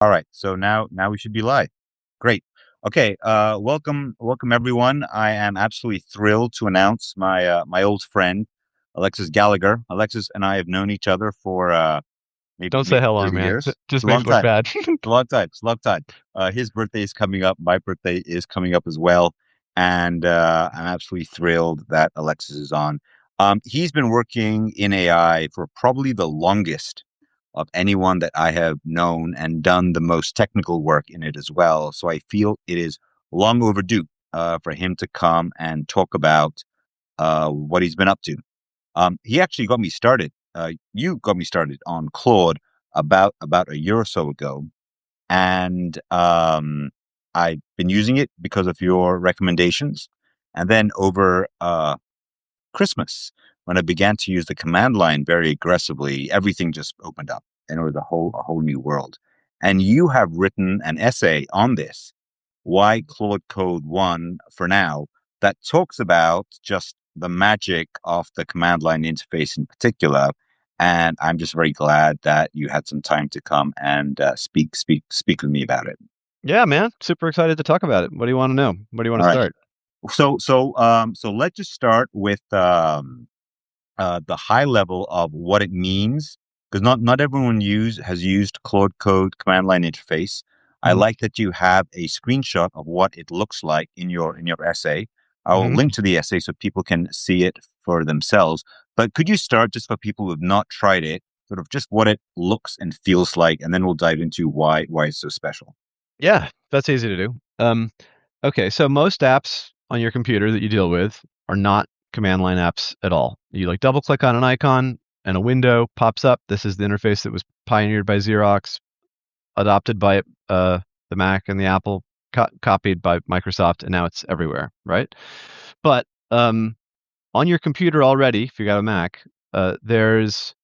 All right. So now we should be live. Great. Okay. Welcome everyone. I am absolutely thrilled to announce my old friend Alexis Gallagher. Alexis and I have known each other for Don't say maybe how long, 30 man. years. It's Just a makes long it look time. bad. It's a long time. It's a long time. His birthday is coming up. My birthday is coming up as well, and I'm absolutely thrilled that Alexis is on. He's been working in AI for probably the longest of anyone that I have known and done the most technical work in it as well. So I feel it is long overdue for him to come and talk about what he's been up to. He actually got me started. You got me started on Claude about a year or so ago, and I've been using it because of your recommendations. And then over Christmas, when I began to use the command line very aggressively, everything just opened up, and it was a whole new world. And you have written an essay on this, why Claude Code One for now, that talks about just the magic of the command line interface in particular. And I'm just very glad that you had some time to come and speak with me about it. Yeah, man. Super excited to talk about it. What do you want to know? Where do you want All to right. start? So let's just start with the high level of what it means, because not everyone has used Claude Code command line interface. I hmm like that you have a screenshot of what it looks like in your essay. I will hmm link to the essay so people can see it for themselves. But could you start, just for people who have not tried it, sort of just what it looks and feels like, and then we'll dive into why it's so special. Yeah, that's easy to do. Okay, so most apps on your computer that you deal with are not command line apps at all. You like double click on an icon and a window pops up. This is the interface that was pioneered by Xerox, adopted by the Mac and the Apple, copied by Microsoft, and now it's everywhere, right? But on your computer already, if you got a Mac, there's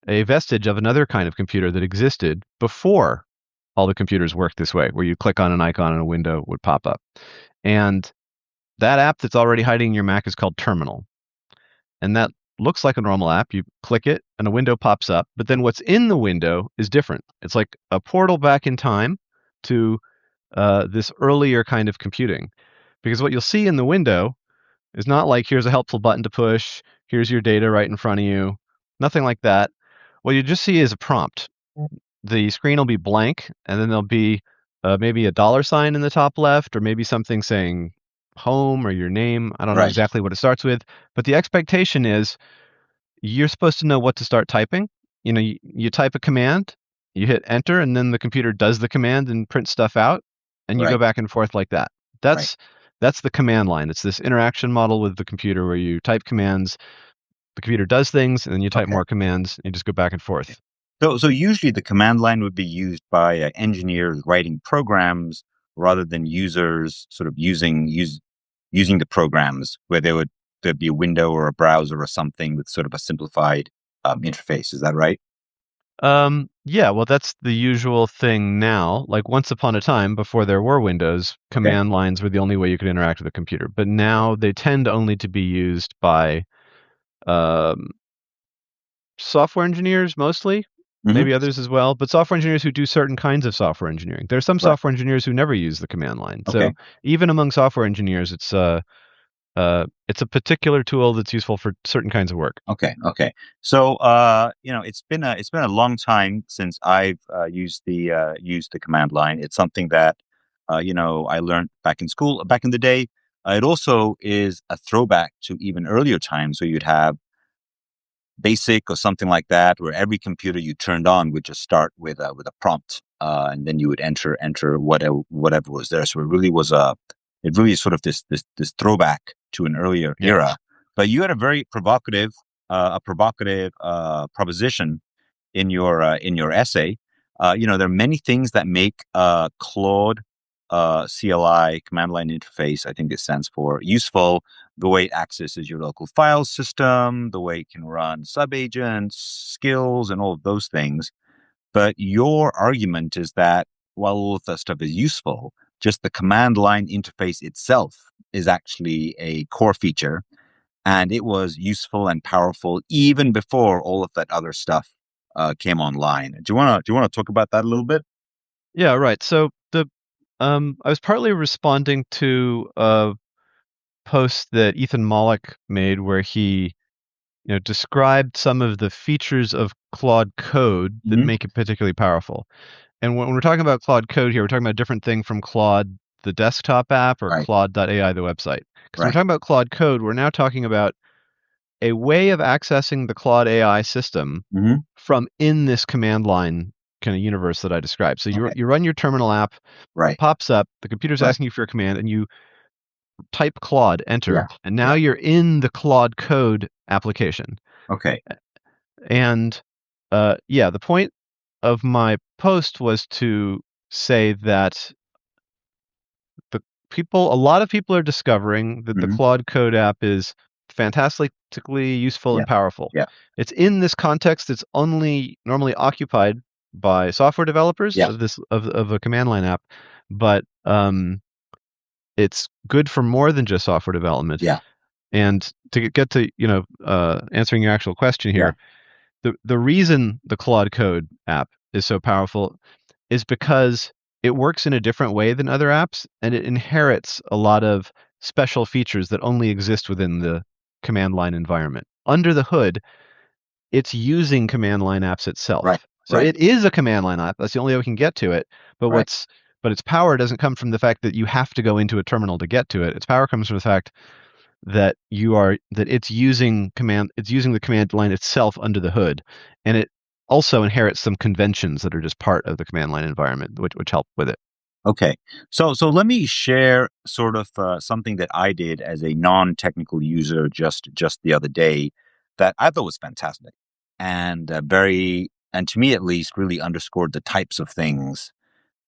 a vestige of another kind of computer that existed before all the computers worked this way, where you click on an icon and a window would pop up. And that app that's already hiding in your Mac is called Terminal. And that looks like a normal app. You click it and a window pops up, but then what's in the window is different. It's like a portal back in time to this earlier kind of computing. Because what you'll see in the window is not like here's a helpful button to push, here's your data right in front of you, nothing like that. What you just see is a prompt. The screen will be blank, and then there'll be maybe a dollar sign in the top left, or maybe something saying home or your name. I don't know Right. exactly what it starts with, but the expectation is you're supposed to know what to start typing. You type a command, you hit enter, and then the computer does the command and prints stuff out, and you go Right. back and forth like that. Right. That's the command line. It's this interaction model with the computer where you type commands, the computer does things, and then you type Okay. more commands, and you just go back and forth. So usually the command line would be used by engineers writing programs rather than users sort of using the programs where there'd be a window or a browser or something with sort of a simplified interface. Is that right? Yeah, well, that's the usual thing now. Like once upon a time, before there were Windows, Okay. command lines were the only way you could interact with a computer. But now they tend only to be used by um, software engineers mostly, Hmm. maybe others as well, but software engineers who do certain kinds of software engineering. There's some Right. software engineers who never use the command line. So Okay. even among software engineers, it's a particular tool that's useful for certain kinds of work. Okay. Okay. So it's been a long time since I've used the command line. It's something that I learned back in school back in the day. It also is a throwback to even earlier times where you'd have basic or something like that, where every computer you turned on would just start with a prompt, and then you would enter whatever was there. So it really is sort of this throwback to an earlier Yeah. era. But you had a very provocative proposition in your essay. There are many things that make Claude CLI command line interface. I think it stands for useful. The way it accesses your local file system, the way it can run subagents, skills, and all of those things. But your argument is that while all of that stuff is useful, just the command line interface itself is actually a core feature, and it was useful and powerful even before all of that other stuff came online. Do you want to talk about that a little bit? Yeah, right. So I was partly responding to a post that Ethan Mollick made where he, described some of the features of Claude Code that Hmm. make it particularly powerful. And when we're talking about Claude Code here, we're talking about a different thing from Claude, the desktop app, or Right. Claude.ai, the website. Because when we're Right. talking about Claude Code, we're now talking about a way of accessing the Claude AI system Hmm. from in this command line kind of universe that I described. So Okay. you run your terminal app, it Right. pops up, the computer's Right. asking you for a command, and you type Claude, Yeah. enter, and now Yeah. you're in the Claude Code application. Okay. And yeah, the point of my post was to say that a lot of people are discovering that the Hmm. Claude Code app is fantastically useful Yeah. and powerful. Yeah. It's in this context that's only normally occupied by software developers Yeah. of a command line app, but it's good for more than just software development. Yeah. And to get to answering your actual question Yeah. here, the reason the Claude Code app is so powerful is because it works in a different way than other apps, and it inherits a lot of special features that only exist within the command line environment. Under the hood, it's using command line apps Right. itself. So Right. it is a command line app. That's the only way we can get to it. But Right. its power doesn't come from the fact that you have to go into a terminal to get to it. Its power comes from the fact that it's using the command line itself under the hood, and it also inherits some conventions that are just part of the command line environment, which help with it. Okay. So let me share sort of something that I did as a non-technical user just the other day that I thought was fantastic and and to me at least really underscored the types of things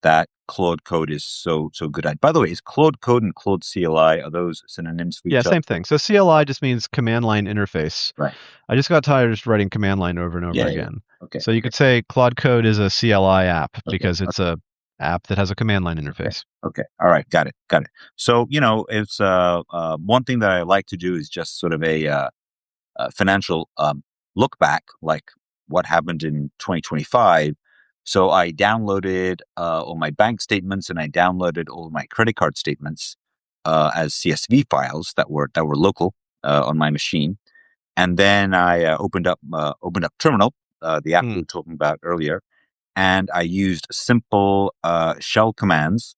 that Claude Code is so good at. By the way, is Claude Code and Claude CLI, are those synonyms for Yeah, each other? same thing. So CLI just means command line interface. Right. I just got tired of just writing command line over and over Yeah. Yeah. again. Okay. So you Okay. could say Claude Code is a CLI app Okay. because it's a app that has a command line Okay. interface. Okay. All right. Got it. Got it. So, it's one thing that I like to do is just sort of a financial look back, like what happened in 2025. So I downloaded all my bank statements and I downloaded all my credit card statements as CSV files that were local on my machine, and then I opened up Terminal, the app we Mm, were talking about earlier, and I used simple shell commands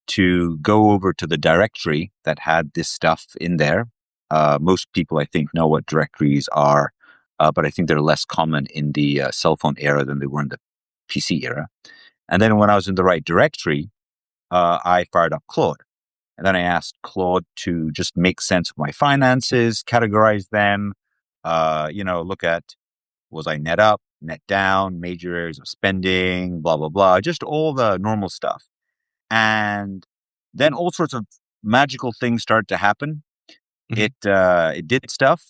to go over to the directory that had this stuff in there. Most people, I think, know what directories are, but I think they're less common in the cell phone era than they were in the PC era. And then when I was in the right directory, I fired up Claude. And then I asked Claude to just make sense of my finances, categorize them, look at, was I net up, net down, major areas of spending, blah, blah, blah, just all the normal stuff. And then all sorts of magical things started to happen. mhm. It did stuff.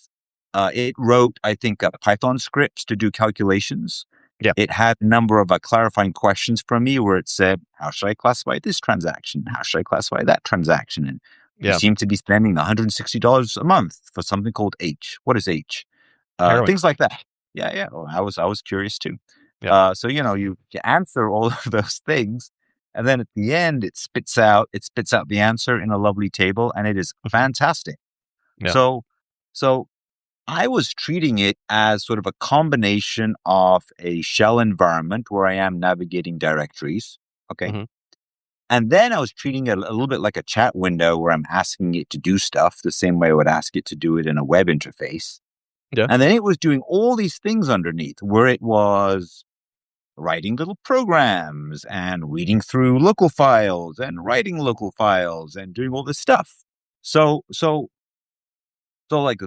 It wrote, I think, Python scripts to do calculations. Yeah. It had a number of clarifying questions from me where it said, "How should I classify this transaction? How should I classify that transaction?" And you Yeah. seem to be spending $160 a month for something called H. What is H? Heroin. Things like that. Yeah, yeah. Well, I was curious too. Yeah. So you answer all of those things, and then at the end it spits out the answer in a lovely table, and it is Mhm. fantastic. Yeah. So I was treating it as sort of a combination of a shell environment where I am navigating directories. Okay. Mhm. And then I was treating it a little bit like a chat window where I'm asking it to do stuff the same way I would ask it to do it in a web interface. Yeah. And then it was doing all these things underneath where it was writing little programs and reading through local files and writing local files and doing all this stuff. So like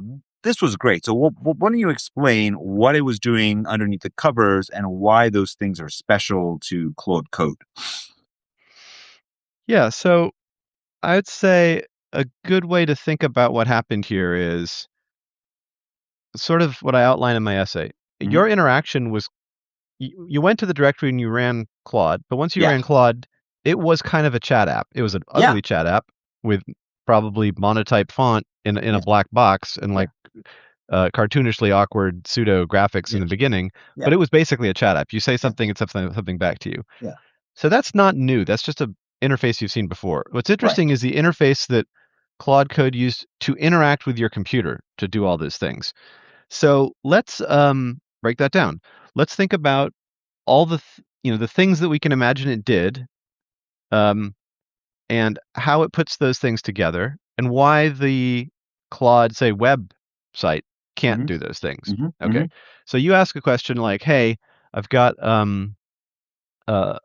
this was great. So why don't you explain what it was doing underneath the covers and why those things are special to Claude Code? Yeah. So I'd say a good way to think about what happened here is sort of what I outlined in my essay. Hmm. Your interaction was you went to the directory and you ran Claude, but once you Yeah, ran Claude, it was kind of a chat app. It was an yeah, ugly chat app with probably monotype font in a yeah, black box and yeah, like cartoonishly awkward pseudo graphics in yeah, the beginning, yeah, but it was basically a chat app. You say yeah, something, it's something back to you. yeah, So that's not new. That's just an interface you've seen before. What's Right. interesting is the interface that Claude Code used to interact with your computer to do all those things. So let's break that down. Let's think about all the things that we can imagine it did, um, and how it puts those things together, and why the Claude, say, website can't Hmm. do those things. Hmm. Okay. So you ask a question like, "Hey, I've got uh,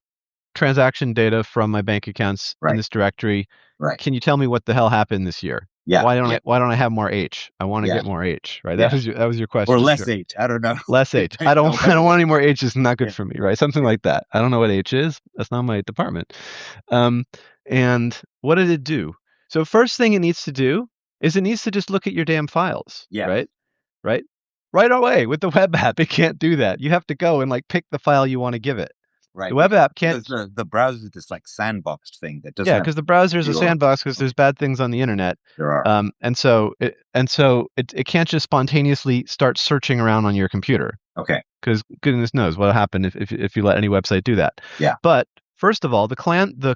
transaction data from my bank accounts in Right. this directory. Right. Can you tell me what the hell happened this year? Yeah. Yeah. Why don't I have more H? I want to Yeah. get more H, right? Yeah. That was your Or question. less Sure. H. I don't know. Less H. Depending on I what don't it want is. any more H. It's not good Yeah. for me, right? Something Yeah. like that. I don't know what H is. That's not my department. Um, and what did it do? So first thing it needs to do is it needs to just look at your damn files, Yeah. right? Right? Right away with the web app, it can't do that. You have to go and like pick the file you want to give it. Right. The web app can't. Because the browser is this like sandboxed thing that doesn't Yeah, have because the browser is a real. sandbox because Okay. there's bad things on the internet, There are. it can't just spontaneously start searching around on your computer Okay. because goodness knows what'll happen if you let any website do that. Yeah. But first of all, the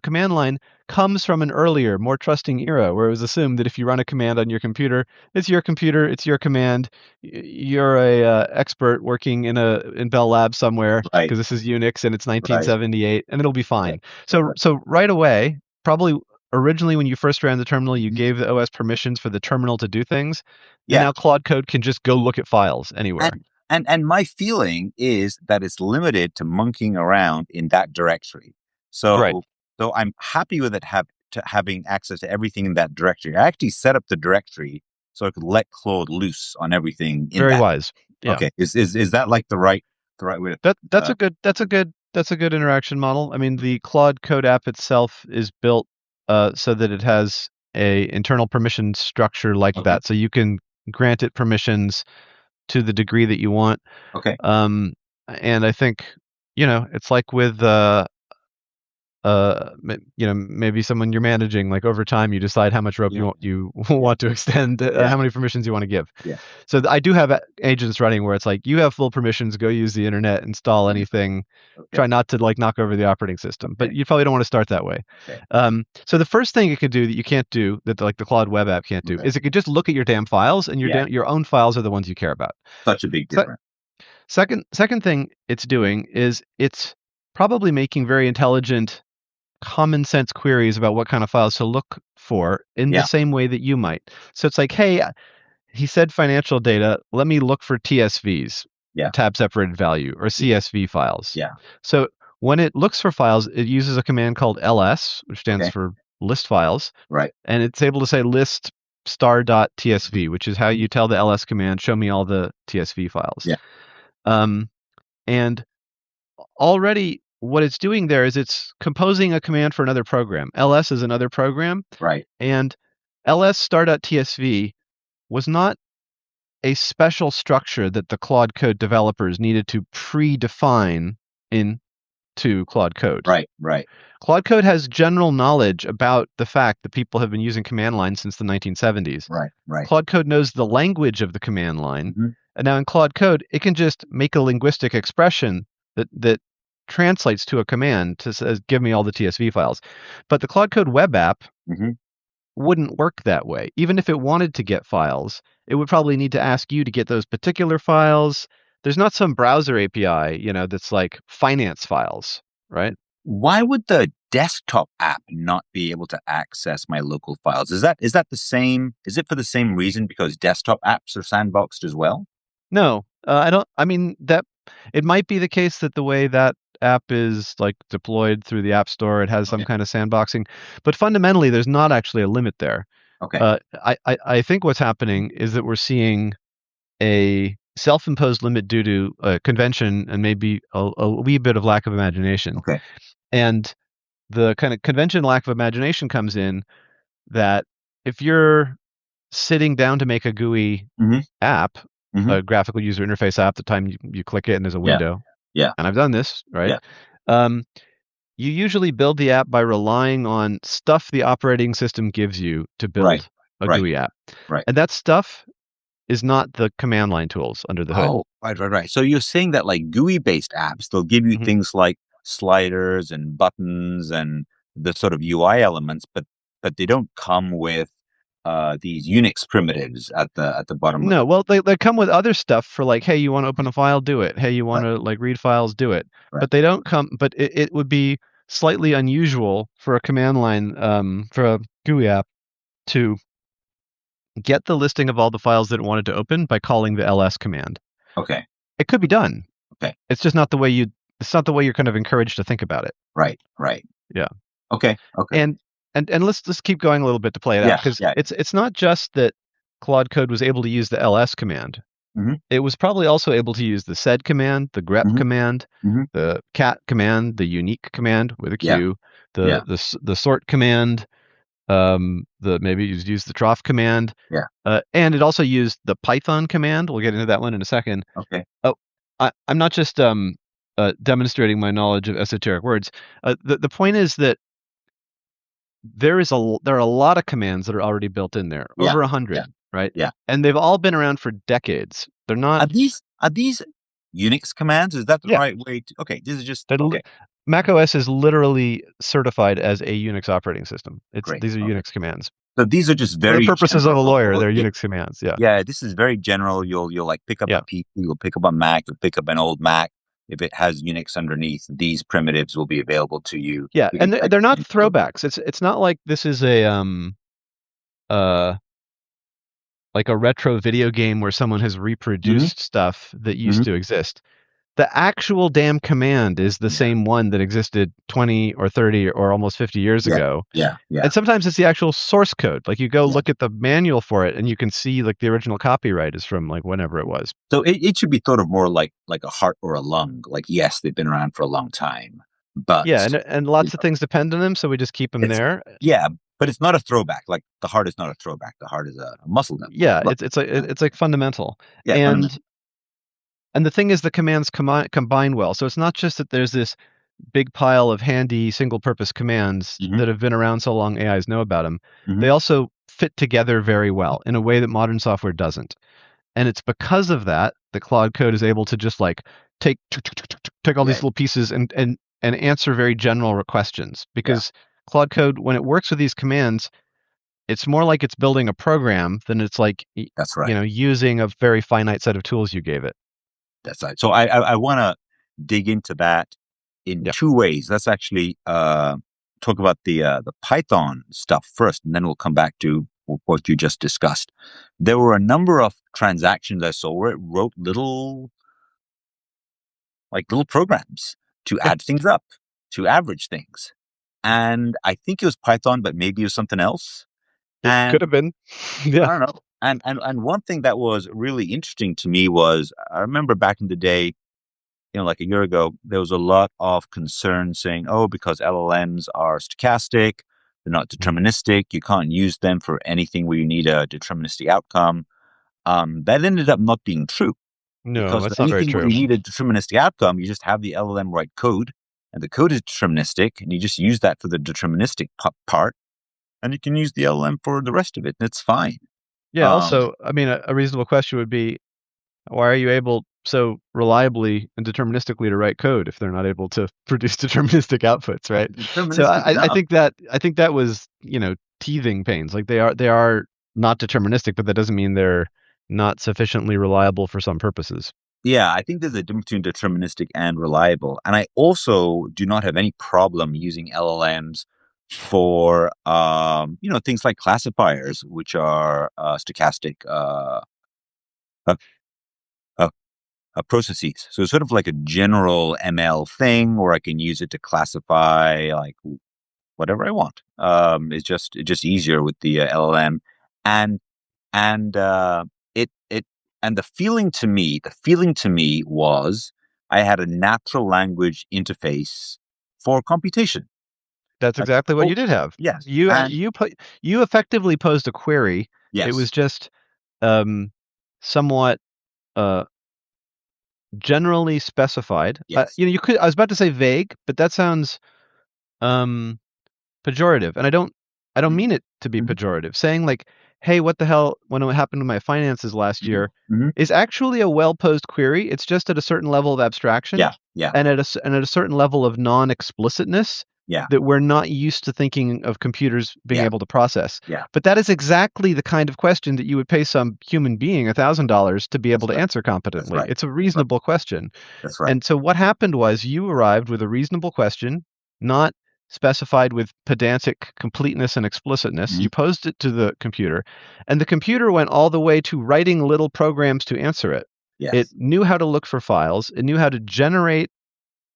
command line comes from an earlier, more trusting era where it was assumed that if you run a command on your computer, it's your computer, it's your command. You're a expert working in Bell Labs somewhere Right. because this is Unix and it's Right. 1978, and it'll be Right. fine. So right away, probably originally when you first ran the terminal, you Mhm. gave the OS permissions for the terminal to do things, and Yeah. now Claude Code can just go look at files anywhere. And my feeling is that it's limited to monkeying around in that directory. Right. So I'm happy with it having access to everything in that directory. I actually set up the directory so I could let Claude loose on everything in Very that. wise. Yeah. Okay. Is that like the right way to That's a good interaction model. I mean, the Claude Code app itself is built so that it has a internal permission structure like okay. that, so you can grant it permissions to the degree that you want. Okay. And I think it's like with maybe someone you're managing, like over time you decide how much rope Yeah. you want to extend, Yeah. how many permissions you want to give. Yeah. So I do have agents running where it's like you have full permissions, go use the internet, install anything, Okay. try not to like knock over the operating system, but Okay. you probably don't want to start that way. Okay. So the first thing it could do that you can't do, that like the Claude web app can't do, Okay. is it could just look at your damn files, and Yeah. your own files are the ones you care about. Such a big Se- difference. second thing it's doing is it's probably making very intelligent common sense queries about what kind of files to look for in Yeah. the same way that you might. So it's like, hey, he said financial data, let me look for TSVs, Yeah. tab separated value, or CSV files. Yeah. So when it looks for files, it uses a command called ls, which stands Okay. for list files, Right. and it's able to say list star.tsv, which is how you tell the ls command, show me all the TSV files. Yeah. And already what it's doing there is it's composing a command for another program. ls is another program, Right. and ls star.tsv was not a special structure that the Claude Code developers needed to predefine into Claude Code. Right. Right. Claude Code has general knowledge about the fact that people have been using command line since the 1970s. Right. Right. Claude Code knows the language of the command line, Mhm. and now in Claude Code, it can just make a linguistic expression that translates to a command to says, give me all the TSV files. But the Claude Code web app Mhm. wouldn't work that way. Even if it wanted to get files, it would probably need to ask you to get those particular files. There's not some browser API, that's like finance files, right? Why would the desktop app not be able to access my local files? Is that the same? Is it for the same reason because desktop apps are sandboxed as well? No, I don't. I mean that it might be the case that the way that app is like deployed through the App Store, it has some Okay. kind of sandboxing, but fundamentally, there's not actually a limit there. Okay. I think what's happening is that we're seeing a self-imposed limit due to convention and maybe a wee bit of lack of imagination. Okay. And the kind of convention lack of imagination comes in that if you're sitting down to make a GUI Mhm. app, Mhm. a graphical user interface app, the time you click it and there's a Yeah. window, Yeah. and I've done this, right? Yeah. You usually build the app by relying on stuff the operating system gives you to build Right. a Right. GUI app. Right. And that stuff is not the command line tools under the hood. Oh, right. So you're saying that like GUI based apps, they'll give you Mhm. things like sliders and buttons and the sort of UI elements, but they don't come with these Unix primitives at the bottom of No, the well, they come with other stuff for like, hey, you want to open a file, do it. Hey, you want right, to like read files, do it. right. But they don't come. But it would be slightly unusual for a command line, for a GUI app to get the listing of all the files that it wanted to open by calling the ls command. Okay, It could be done. okay, It's just not the way you. It's not the way you're kind of encouraged to think about it. right, right. Yeah. Okay, okay. And let's keep going a little bit to play it out, Yeah, because yeah. it's not just that Claude Code was able to use the ls command. Hmm. It was probably also able to use the sed command, the grep Hmm. command, Hmm. the cat command, the unique command with a Yeah, Q, yeah, the sort command, the maybe use the trough command, yeah. and it also used the Python command. We'll get into that one in a second. Okay. Oh, I'm not just demonstrating my knowledge of esoteric words. The point is that there are a lot of commands that are already built in there, Yeah, over yeah, 100, right? yeah. And they've all been around for decades. They're not. Are these Unix commands? Is that the Yeah, right way to? Okay, this is just they're okay. Mac OS is literally certified as a Unix operating system. Great. These are Okay. Unix commands. So these are just For the very purposes of a general. lawyer, they're Unix commands. Yeah. Yeah, this is very general. You'll like pick up a Yeah. PC, you'll pick up a Mac, you'll pick up an old Mac. If it has Unix underneath, these primitives will be available to you. Yeah, You can and type they're not in code. throwbacks. It's not like this is a uh like a retro video game where someone has Hmm. reproduced stuff that used Hmm. to exist. The actual damn command is the Yeah, same one that existed 20 or 30 or almost 50 years yeah, ago. yeah, yeah, And sometimes it's the actual source code. Like you go yeah. look at the manual for it and you can see like the original copyright is from like whenever it was. So it should be thought of more like a heart or a lung. Like yes, they've been around for a long time, but Yeah, and you lots of know, things depend on them, so we just keep them it's there. yeah, but it's not a throwback. Like the heart is not a throwback. The heart is a muscle memory. Yeah, it's like fundamental. Yeah, And fundamental. the thing is the commands combine well. So it's not just that there's this big pile of handy single purpose commands Hmm. that have been around so long AIs know about them. Hmm. They also fit together very well in a way that modern software doesn't. And it's because of that that Claude Code is able to just like take all these Yeah, little pieces and answer very general questions. yeah, Because Claude Code, when it works with these commands, it's more like it's building a program than it's like that's right. using a very finite set of tools you gave it. That's right. So I want to dig into that in Yeah. two ways. Let's actually talk about the Python stuff first, and then we'll come back to what you just discussed. There were a number of transactions I saw where it wrote little programs to Yeah. add things up, to average things. And I think it was Python, but maybe it was something else. It And could have been. I Yeah. don't know. And one thing that was really interesting to me was I remember back in the day, like a year ago, there was a lot of concern saying, oh, because LLMs are stochastic, they're not deterministic, you can't use them for anything where you need a deterministic outcome. That ended up not being true No, because for that's not very anything where true. you need a deterministic outcome, you just have the LLM write code, and the code is deterministic, and you just use that for the deterministic part, and you can use the LLM for the rest of it, and it's fine. Yeah, Um, also, I mean, a reasonable question would be, why are you able so reliably and deterministically to write code if they're not able to produce deterministic outputs, right? So deterministic enough. I think that was, teething pains. Like they are not deterministic, but that doesn't mean they're not sufficiently reliable for some purposes. Yeah, I think there's a difference between deterministic and reliable. And I also do not have any problem using LLMs for things like classifiers, which are stochastic uh, uh, processes. So it's sort of like a general ML thing, where I can use it to classify like whatever I want. It's just easier with the LLM, and and it and the feeling to me was I had a natural language interface for computation. That's Like, exactly what oh you did have. yes, You and you put you effectively posed a query. It was yes, just somewhat uh generally specified. yes, You could. I was about to say vague, but that sounds um, pejorative, and I don't mm, mean it to be mhm, pejorative. Saying like, hey, what the hell, when it happened to my finances last year, Mhm. is actually a well-posed query. It's just at a certain level of abstraction Yeah. and at a certain level of non-explicitness Yeah. that we're not used to thinking of computers being Yeah. able to process. Yeah. But that is exactly the kind of question that you would pay some human being $1,000 to be able to That's right. answer That's competently. right. It's a That's right. reasonable question. That's right. And so what happened was you arrived with a reasonable question, not specified with pedantic completeness and explicitness. Mhm. You posed it to the computer, and the computer went all the way to writing little programs to answer it. It Yes. knew how to look for files. It knew how to generate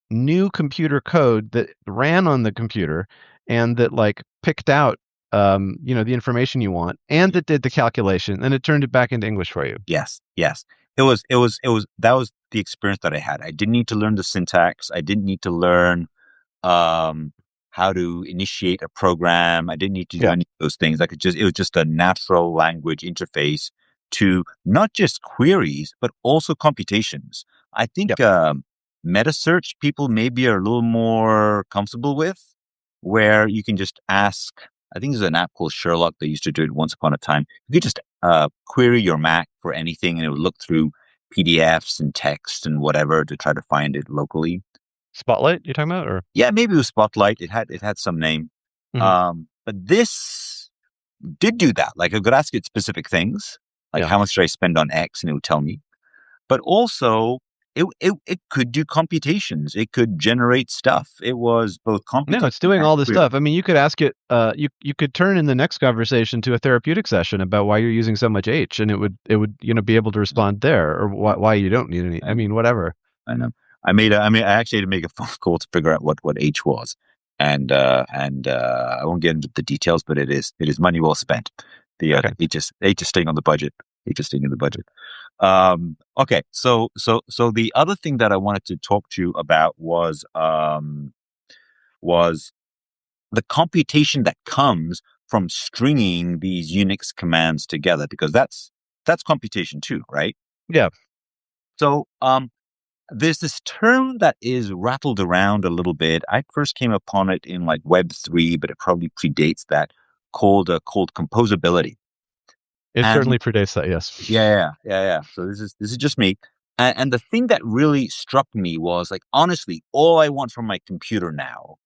new computer code that ran on the computer and that like picked out the information you want and that did the calculation and it turned it back into English for you. Yes. Yes. It was that was the experience that I had. I didn't need to learn the syntax. I didn't need to learn um, how to initiate a program. I didn't need to do Yeah. any of those things. It was just a natural language interface to not just queries, but also computations. I think Yep. meta search people maybe are a little more comfortable with, where you can just ask. I think there's an app called Sherlock that used to do it once upon a time. You could just query your Mac for anything and it would look through PDFs and text and whatever to try to find it locally. Spotlight you're talking about, or Yeah, maybe it was Spotlight. It had some name. Mhm. But this did do that. Like I could ask it specific things, like Yeah. how much did I spend on X, and it would tell me. But also, it could do computations. It could generate stuff. It was both No, computation it's doing and all this query. stuff. I mean, you could ask it. You could turn in the next conversation to a therapeutic session about why you're using so much H, and it would be able to respond there, or why you don't need any. I mean, whatever. I know. I actually had to make a phone call to figure out what H was, and I won't get into the details, but it is money well spent. Okay. H is staying on the budget. H is staying in the budget. Okay, so the other thing that I wanted to talk to you about was the computation that comes from stringing these Unix commands together, because that's computation too, right? Yeah. So there's this term that is rattled around a little bit. I first came upon it in like Web3, but it probably predates that, called composability. It And certainly predates that. Yes. yeah. So this is just me. And the thing that really struck me was, like, honestly, all I want from my computer now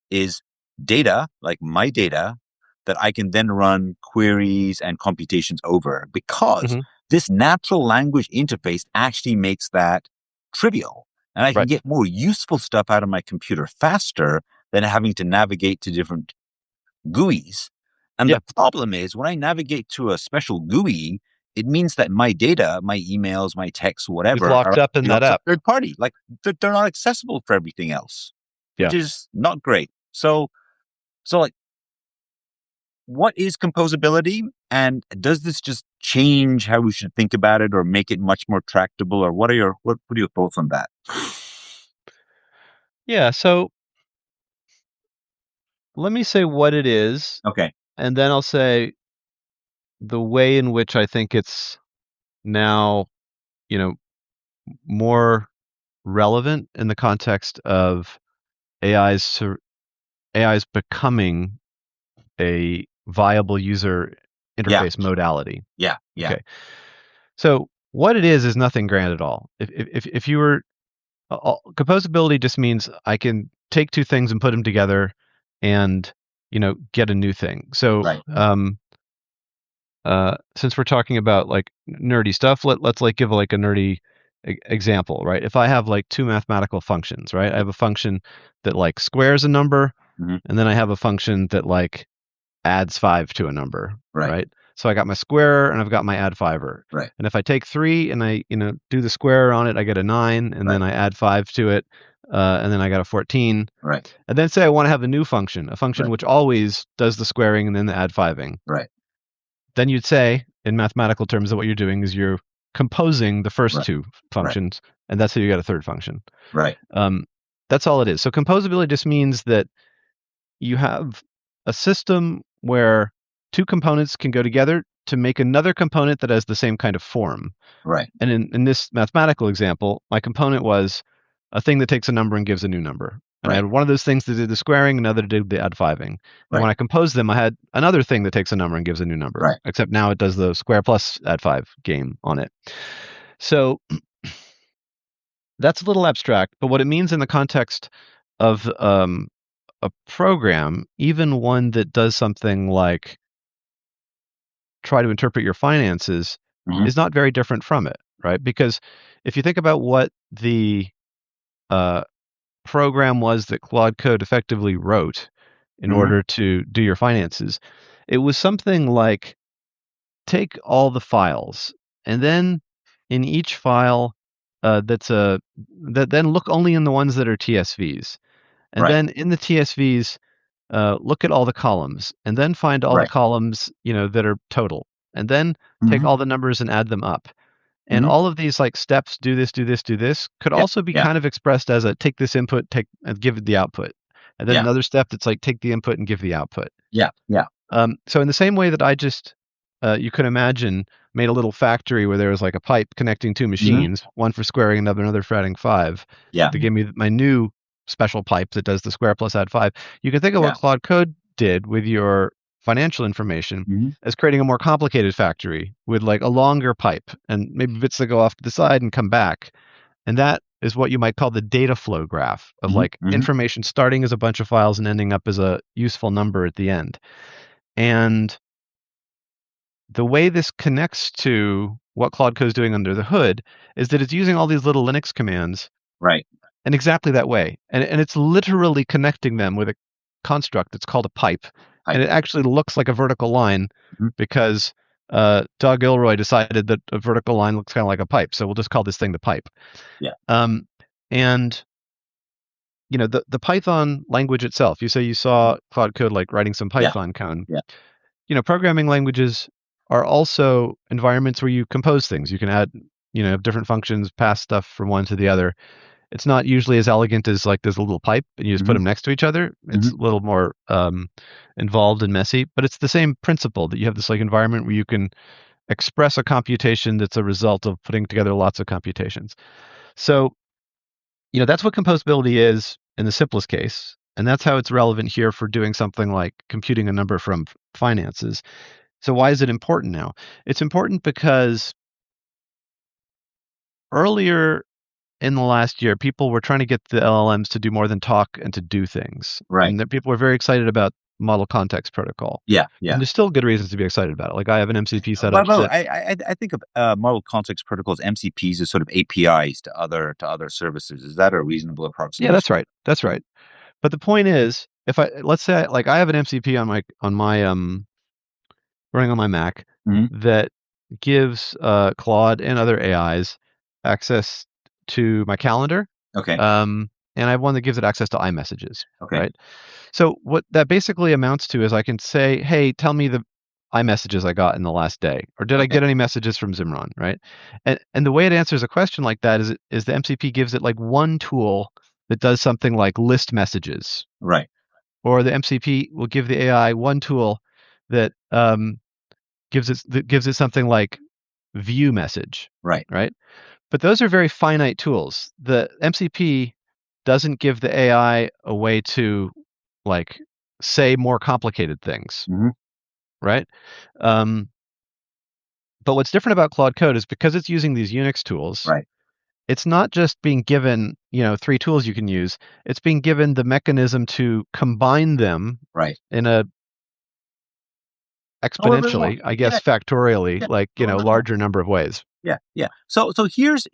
is data, like my data, that I can then run queries and computations over, because Hmm. this natural language interface actually makes that trivial. And I can Right. get more useful stuff out of my computer faster than having to navigate to different GUIs. And Yeah. the problem is, when I navigate to a special GUI, it means that my data, my emails, my texts, It's whatever, locked are up in that some app. third party. Like they're not accessible for everything else, Yeah. which is not great. So like, what is composability, and does this just change how we should think about it, or make it much more tractable, or what are your thoughts on that? Yeah. So let me say what it is, Okay. and then I'll say the way in which I think it's now, you know, more relevant in the context of AI's sur- AI's becoming a viable user Yeah. interface modality. Yeah. Okay. So what it is nothing grand at all. If you were composability just means I can take two things and put them together and get a new thing. So Right. since we're talking about like nerdy stuff, let's like give like a nerdy example, right? If I have like two mathematical functions, right? I have a function that like squares a number, Mhm. and then I have a function that like adds 5 to a number, Right. right? So I got my square and I've got my add fiver. Right. And if I take 3 and I do the square on it, I get a 9, and then Right. I add 5 to it, and then I got a 14. Right. And then say I want to have a new function, a function Right. which always does the squaring and then the add fiving. Right. Then you'd say, in mathematical terms, that what you're doing is you're composing the first Right. two functions, and that's how you get a third function. Right. That's all it is. So composability just means that you have a system where two components can go together to make another component that has the same kind of form. Right. And in this mathematical example, my component was a thing that takes a number and gives a new number. And I Right. had one of those things that did the squaring, another did the add fiving. And Right. when I composed them, I had another thing that takes a number and gives a new number. Right. Except now it does the square plus add five game on it. So that's a little abstract, but what it means in the context of a program, even one that does something like try to interpret your finances, Mhm. is not very different from it, right? Because if you think about what the uh, program was that Claude Code effectively wrote in Mhm. order to do your finances, it was something like take all the files and then in each file that then look only in the ones that are TSVs. And Right. then in the TSVs, look at all the columns and then find all the Right. columns, that are total. And then take Mhm. all the numbers and add them up. And Mhm. all of these like steps, do this, do this, do this, could Yeah. also be Yeah. kind of expressed as a take this input, take and give it the output. And then Yeah. another step that's like take the input and give the output. Yeah. Yeah. So in the same way that I just, you could imagine, made a little factory where there was like a pipe connecting two Mhm. machines, one for squaring, another for adding five, Yeah. to give me my new special pipe that does the square plus add five. You can think of what Yeah. Claude Code did with your financial information Mhm. as creating a more complicated factory with like a longer pipe and maybe bits that go off to the side and come back. And that is what you might call the data flow graph of Mhm. like Mhm. information starting as a bunch of files and ending up as a useful number at the end. And the way this connects to what Claude Code is doing under the hood is that it's using all these little Linux commands Right. in exactly that way. And it's literally connecting them with a construct that's called a pipe. Pipe. And it actually looks like a vertical line Mhm. because Doug Ilroy decided that a vertical line looks kind of like a pipe. So we'll just call this thing the pipe. Yeah. And the Python language itself, you say you saw Claude Code like writing some Yeah. Python code. Yeah. Programming languages are also environments where you compose things. You can add, different functions, pass stuff from one to the other. It's not usually as elegant as like there's a little pipe and you just put Mhm. them next to each other. It's Mhm. a little more involved and messy, but it's the same principle that you have this like environment where you can express a computation that's a result of putting together lots of computations. So, that's what composability is in the simplest case. And that's how it's relevant here for doing something like computing a number from finances. So why is it important now? It's important because earlier in the last year, people were trying to get the LLMs to do more than talk and to do things. Right. And that people were very excited about Model Context Protocol. Yeah. And Yeah. there's still good reasons to be excited about it. Like I have an MCP set But up but that, I think of model context protocols, MCPs, as sort of APIs to other services. Is that a reasonable yeah, that's approximation? right. That's right. But the point is, if let's say like I have an MCP on my running on my Mac Mhm. that gives Claude and other AIs access to my calendar. Okay. And I have one that gives it access to iMessages, Okay. right? So what that basically amounts to is I can say, hey, tell me the iMessages I got in the last day, or did I Okay. get any messages from Zimron, right? And the way it answers a question like that is the MCP gives it like one tool that does something like list messages, Right. or the MCP will give the AI one tool that gives it something like view message, Right. right? But those are very finite tools. The MCP doesn't give the AI a way to like say more complicated things, Mhm. right? Um, but what's different about Claude Code is because it's using these Unix tools, Right. it's not just being given, three tools you can use. It's being given the mechanism to combine them Right. in a A little bit more. exponentially, I Yeah. guess factorially, Yeah. like, A little bit more. larger number of ways. Yeah, yeah. So here's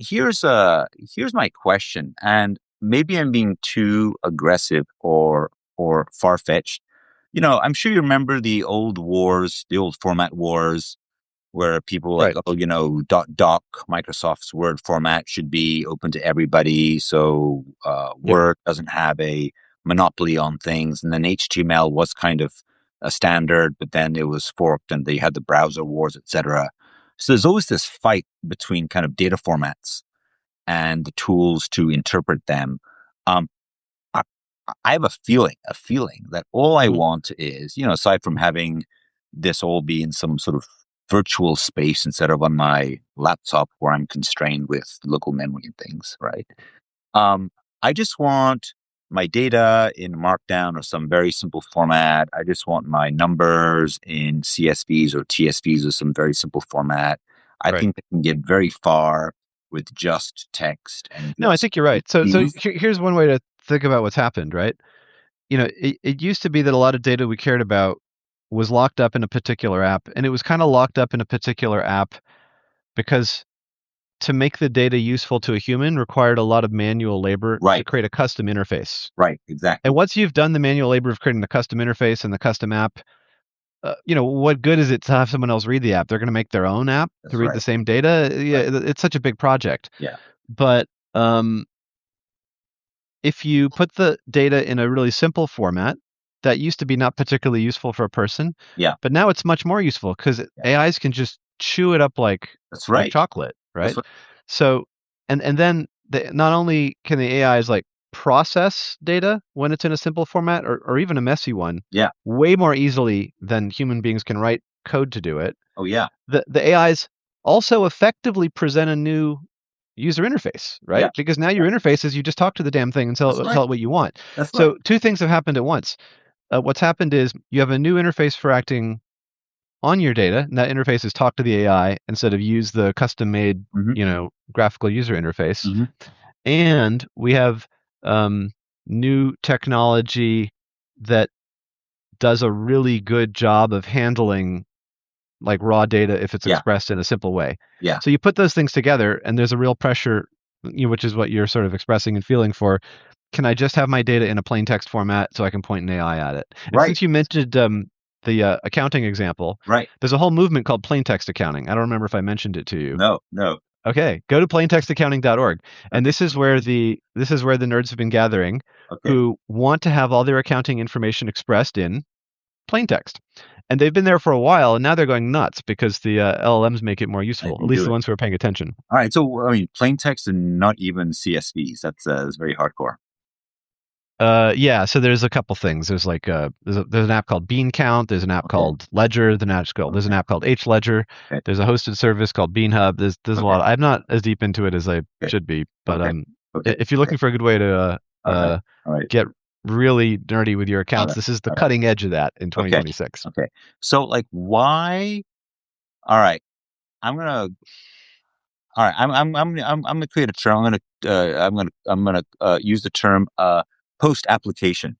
my question, and maybe I'm being too aggressive or far fetched. I'm sure you remember the old wars, the old format wars, where people were like, Right. oh, doc, Microsoft's Word format should be open to everybody, so Yep. Word doesn't have a monopoly on things, and then HTML was kind of a standard, but then it was forked, and they had the browser wars, etc. So there's always this fight between kind of data formats and the tools to interpret them. Um, I, I have a feeling that all I Mhm. want is, aside from having this all be in some sort of virtual space instead of on my laptop where I'm constrained with local memory and things, right? Um, I just want my data in Markdown or some very simple format. I just want my numbers in CSVs or TSVs or some very simple format. I Right. think they can get very far with just text and No, I just think you're right. So these. here's one way to think about what's happened, right? It used to be that a lot of data we cared about was locked up in a particular app, and it was kind of locked up in a particular app because to make the data useful to a human required a lot of manual labor to Right, create a custom interface. right, And exactly. once you've done the manual labor of creating the custom interface and the custom app, what good is it to have someone else read the app? They're going to make their own app to That's read the right. same data. Yeah, Right. it's such a big project. Yeah. But if you put the data in a really simple format, that used to be not particularly useful for a person, Yeah. but now it's much more useful because Yeah. AIs can just chew it up like That's right. chocolate, That's right? right. So, and then not only can the AIs like process data when it's in a simple format or even a messy one, Yeah. way more easily than human beings can write code to do it. Oh, yeah. The AIs also effectively present a new user interface, Yeah. right? Because now your interface is you just talk to the damn thing and That's right. tell it what you want. That's right. So two things have happened at once. What's happened is you have a new interface for acting on your data, and that interface is talk to the AI instead of use the custom-made, Hmm. graphical user interface. Hmm. And we have new technology that does a really good job of handling like raw data if it's Yeah. expressed in a simple way. Yeah. So you put those things together, and there's a real pressure, which is what you're sort of expressing and feeling for. Can I just have my data in a plain text format so I can point an AI at it? And Right. since you mentioned the accounting example, Right. there's a whole movement called plain text accounting. I don't remember if I mentioned it to you. No. No. Okay, go to plaintextaccounting.org, and Okay. this is where the nerds have been gathering, Okay. who want to have all their accounting information expressed in plain text. And they've been there for a while, and now they're going nuts because the LLMs make it more I useful, at can least do the it. ones who are paying attention. All right. So, I mean, plain text and not even CSVs. That's very hardcore. Yeah, so there's a couple things. There's like there's an app called Bean Count. There's an app Okay. called Ledger. There's an Okay. app called H Ledger. Okay. There's a hosted service called Beanhub. There's a Okay. lot. I'm not as deep into it as I Okay. should be, but Okay. Okay. if you're looking for a good way to All right. All right. get really nerdy with your All accounts, right. this is the All right. cutting edge of that in Okay. 2026. Okay. So, like, why? All right. I'm gonna. All right. I'm gonna create a term. I'm gonna use the term post application.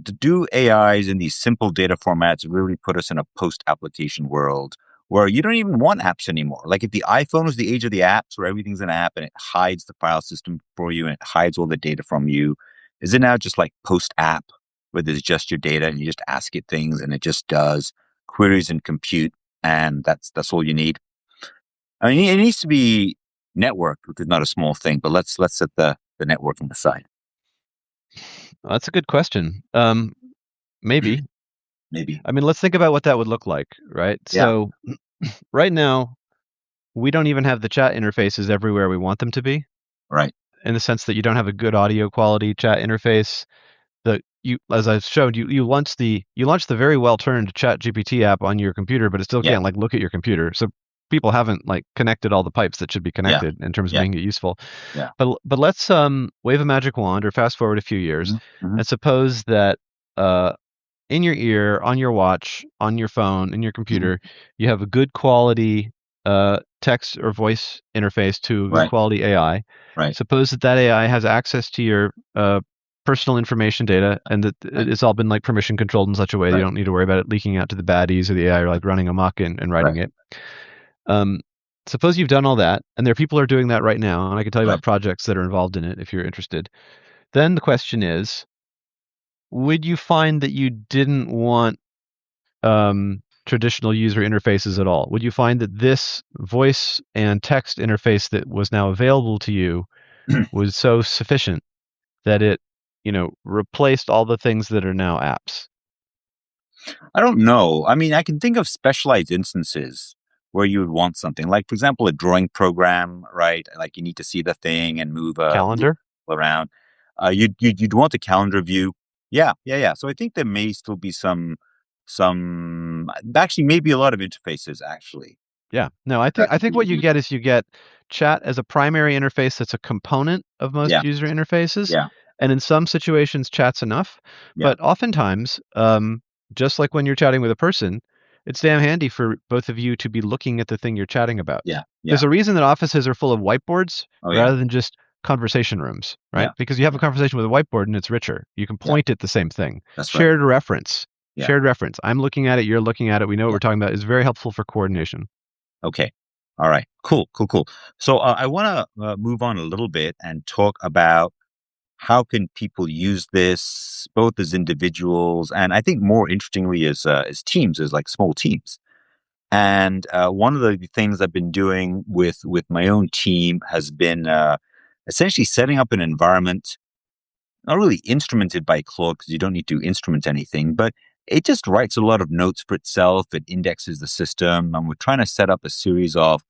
Do AIs in these simple data formats really put us in a post application world where you don't even want apps anymore? Like if the iPhone was the age of the apps where everything's an app and it hides the file system for you and it hides all the data from you, is it now just like post app where there's just your data and you just ask it things and it just does queries and compute and that's all you need? I mean, it needs to be networked, which is not a small thing, but let's set the networking aside. Well, that's a good question. Maybe. Maybe. I mean, let's think about what that would look like, right? Yeah. So right now, we don't even have the chat interfaces everywhere we want them to be, Right. in the sense that you don't have a good audio quality chat interface. As I've showed you, you launch the very well turned Chat GPT app on your computer, but it still Yeah. can't like look at your computer. So people haven't like connected all the pipes that should be connected in terms of Yeah. making it useful. Yeah. But let's wave a magic wand or fast forward a few years, Mhm. and suppose that in your ear, on your watch, on your phone, in your computer, you have a good quality text or voice interface to a good Right. quality AI. Right. Suppose that AI has access to your personal information data, and that it's all been like permission controlled in such a way that you Right. don't need to worry about it leaking out to the baddies or the AI or like running amok and writing Right. it. Suppose you've done all that, and there are people who are doing that right now, and I can tell you Right. about projects that are involved in it if you're interested. Then the question is, would you find that you didn't want traditional user interfaces at all? Would you find that this voice and text interface that was now available to you was so sufficient that it, replaced all the things that are now apps? I don't know. I mean, I can think of specialized instances where you would want something like, for example, a drawing program, right? Like you need to see the thing and move Calendar? around. You'd want a calendar view. Yeah, yeah, yeah. So I think there may still be some actually maybe a lot of interfaces actually. Yeah. No, I that think could what be you get is you get chat as a primary interface that's a component of most Yeah, user interfaces. yeah, And in some situations, chat's enough. Yeah. But oftentimes, just like when you're chatting with a person, it's damn handy for both of you to be looking at the thing you're chatting about. Yeah. There's Yeah. a reason that offices are full of whiteboards Oh yeah. rather than just conversation rooms, Yeah. right? Because you have a Yeah. conversation with a whiteboard and it's richer. You can Yeah. point at the same thing. That's right. Shared reference. Yeah. Shared reference. I'm looking at it, you're looking at it. We know what Yeah. we're talking about. Is very helpful for coordination. Okay. All right. Cool. Cool. Cool. So I want to move on a little bit and talk about how can people use this both as individuals and I think more interestingly as teams, as like small teams. And one of the things I've been doing with my own team has been essentially setting up an environment, not really instrumented by Claude because you don't need to instrument anything, but it just writes a lot of notes for itself. It indexes the system, and we're trying to set up a series of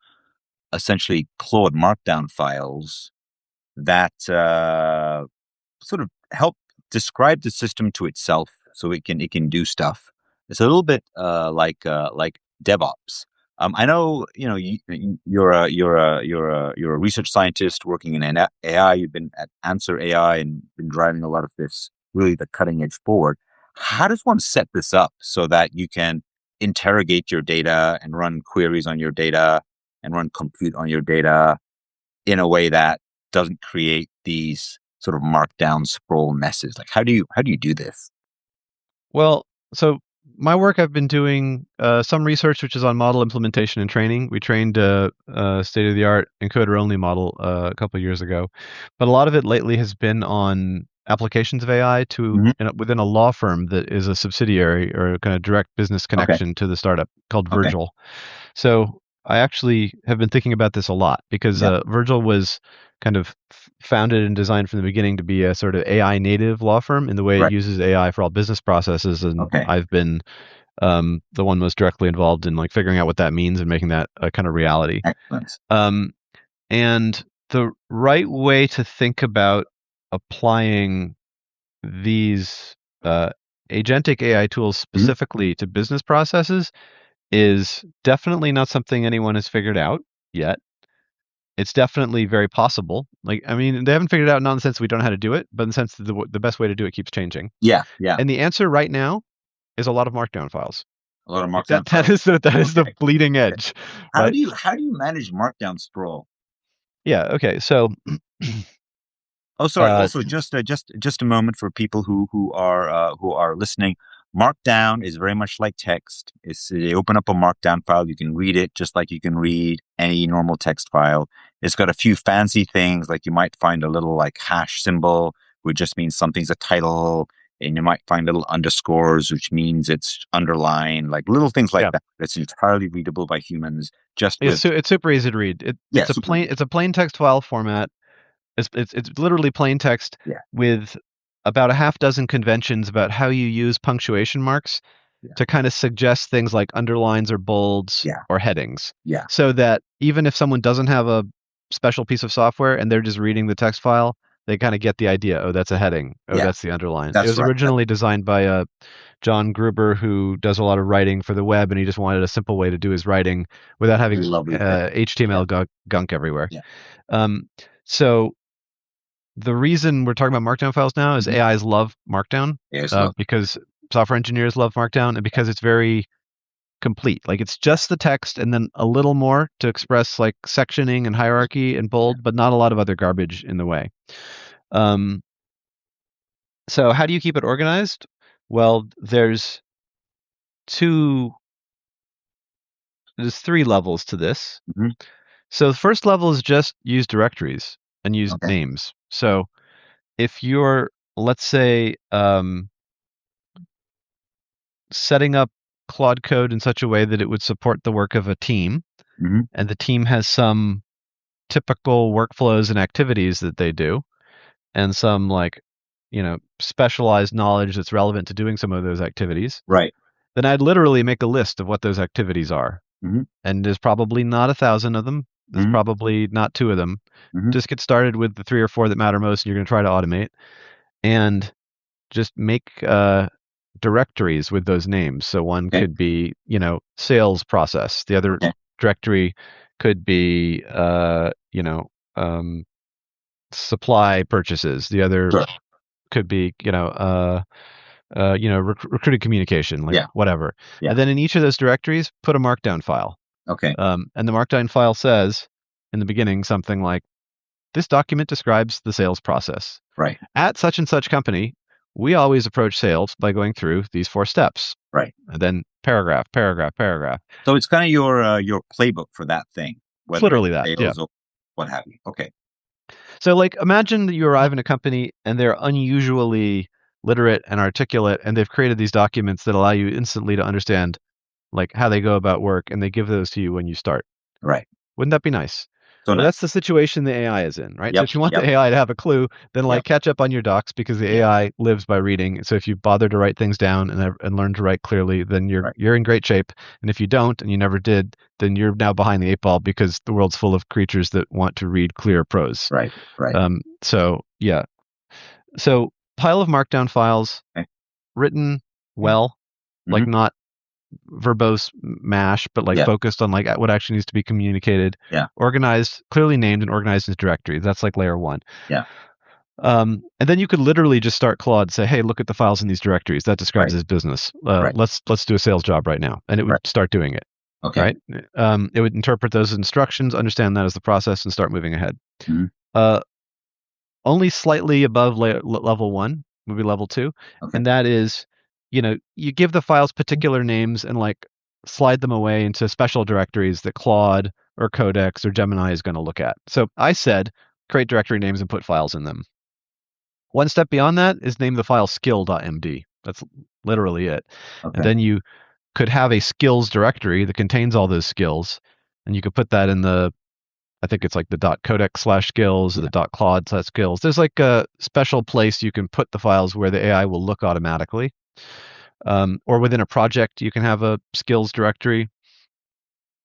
essentially Claude Markdown files that sort of help describe the system to itself so it can do stuff. It's a little bit like DevOps. I know you're a research scientist working in an AI. You've been at Answer AI and been driving a lot of this, really the cutting edge forward. How does one set this up so that you can interrogate your data and run queries on your data and run compute on your data in a way that doesn't create these sort of markdown sprawl messes? Like how do you do this? Well, so my work, I've been doing some research which is on model implementation and training. We trained a state-of-the-art encoder-only model a couple of years ago, but a lot of it lately has been on applications of AI Mhm. within a law firm that is a subsidiary or a kind of direct business Okay. connection to the startup called Okay. Virgil. So I actually have been thinking about this a lot because Yeah. Virgil was kind of founded and designed from the beginning to be a sort of AI native law firm in the way it Right. uses AI for all business processes, and Okay. I've been the one most directly involved in like figuring out what that means and making that a kind of reality. Excellent. Um, and the right way to think about applying these agentic AI tools Mhm. specifically to business processes is definitely not something anyone has figured out yet. It's definitely very possible. Like, I mean, they haven't figured it out not in the sense we don't know how to do it, but in the sense that the best way to do it keeps changing. Yeah. Yeah. And the answer right now is a lot of markdown files. A lot of Like markdown that files. is the Okay. bleeding Okay. edge, How right? do you manage markdown sprawl? Yeah. Okay. So, Oh, sorry. uh, Also, just a moment for people who are listening. Markdown is very much like text. It's you open up a Markdown file, you can read it just like you can read any normal text file. It's got a few fancy things, like you might find a little like hash symbol, which just means something's a title, and you might find little underscores, which means it's underlined, like little things like yeah, that. It's entirely readable by humans, just with it's super easy to read. yeah, super. It's a plain text file format. It's literally plain text Yeah, with about a half dozen conventions about how you use punctuation marks yeah, to kind of suggest things like underlines or bolds yeah, or headings, yeah, so that even if someone doesn't have a special piece of software and they're just reading the text file, they kind of get the idea. Oh, that's a heading. Oh, yeah. that's the underline. It That's was right. originally designed by John Gruber, who does a lot of writing for the web, and he just wanted a simple way to do his writing without having Really lovely thing. Yeah, HTML gunk everywhere. yeah. Um, so the reason we're talking about Markdown files now is Mhm. AIs love Markdown Yes, love. because software engineers love Markdown, and because it's very complete. Like it's just the text and then a little more to express like sectioning and hierarchy and Yeah. bold, but not a lot of other garbage in the way. Um, so how do you keep it organized? Well, two, there's three levels to this. Mhm. So the first level is just use directories and use Okay. names. So if you're, let's say, setting up Claude Code in such a way that it would support the work of a team, Mhm. and the team has some typical workflows and activities that they do, and some like, specialized knowledge that's relevant to doing some of those activities, Right. then I'd literally make a list of what those activities are. Mhm. And there's probably not 1,000 of them. There's Mhm. probably not two of them. Mhm. Just get started with the three or four that matter most, and you're going to try to automate. And just make directories with those names. So one Okay. could be, sales process. The other Okay. directory could be, um, supply purchases. The other Sure. could be, recruited communication, like Yeah. whatever. Yeah. And then in each of those directories, put a markdown file. Okay. And the markdown file says in the beginning something like, this document describes the sales process. Right. At such and such company, we always approach sales by going through these 4 steps. Right. And then paragraph. So it's kind of your playbook for that thing, It's whether literally it's that. sales Yeah. or what have you. Okay. So like imagine that you arrive in a company and they're unusually literate and articulate, and they've created these documents that allow you instantly to understand like how they go about work, and they give those to you when you start. Right. Wouldn't that be nice? So Well, nice. that's the situation the AI is in, right? So Yep, if you want yep. the AI to have a clue, then like Yep. catch up on your docs, because the Yeah. AI lives by reading. So if you bother to write things down and learn to write clearly, then Right. you're in great shape. And if you don't and you never did, then you're now behind the 8 ball, because the world's full of creatures that want to read clear prose. Right. Right. So yeah. So pile of markdown files, Okay. written well, like Mhm. not verbose mash, but like Yeah. focused on like what actually needs to be communicated. Yeah. Organized, clearly named and organized as directories. That's like layer 1. Yeah. And then you could literally just start Claude, say, hey, look at the files in these directories. That describes Right. his business. Right. Let's do a sales job right now. And it would Right. start doing it. Okay. Right? It would interpret those instructions, understand that as the process, and start moving ahead. Mhm. Only slightly above level 1 would be level 2. Okay. And that is, you give the files particular names and like slide them away into special directories that Claude or Codex or Gemini is going to look at. So I said, create directory names and put files in them. One step beyond that is name the file skill.md. That's literally it. Okay. And then you could have a skills directory that contains all those skills. And you could put that in I think it's like the .codex/skills or the .claude/skills. There's like a special place you can put the files where the AI will look automatically. Or within a project, you can have a skills directory.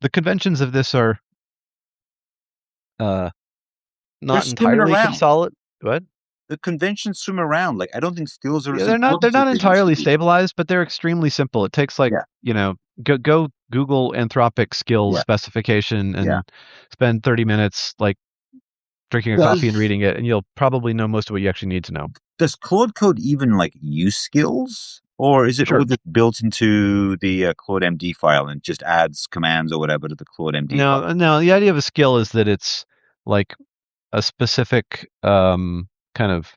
The conventions of this are not entirely consolidated. What? The conventions swim around. Like I don't think skills are. Yeah, they're not entirely stabilized, but they're extremely simple. It takes like go Google Anthropic skills specification and spend 30 minutes like drinking a coffee and reading it, and you'll probably know most of what you actually need to know. Does Claude Code even like use skills, or is it all just built into the Claude MD file and just adds commands or whatever to the Claude MD file? No. The idea of a skill is that it's like a specific kind of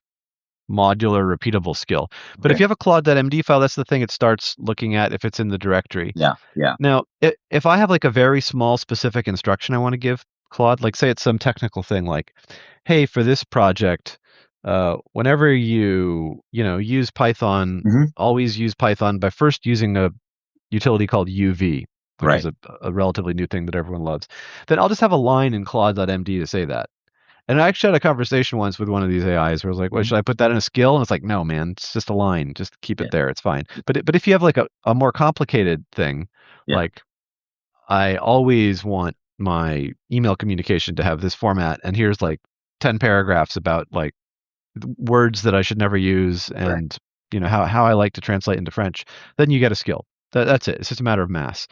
modular, repeatable skill. But if you have a Claude.md file, that's the thing it starts looking at if it's in the directory. Yeah. Now, if I have like a very small specific instruction I want to give Claude, like say it's some technical thing like, hey, for this project, whenever you use Python, always use Python by first using a utility called UV, which is a relatively new thing that everyone loves. Then I'll just have a line in Claude.md to say that. And I actually had a conversation once with one of these AIs where I was like, well, should I put that in a skill? And it's like, no, man, it's just a line. Just keep it there. It's fine. But if you have like a more complicated thing, like I always want my email communication to have this format, and here's like 10 paragraphs about like words that I should never use and how I like to translate into French, then you get a skill. That's it. It's just a matter of mass.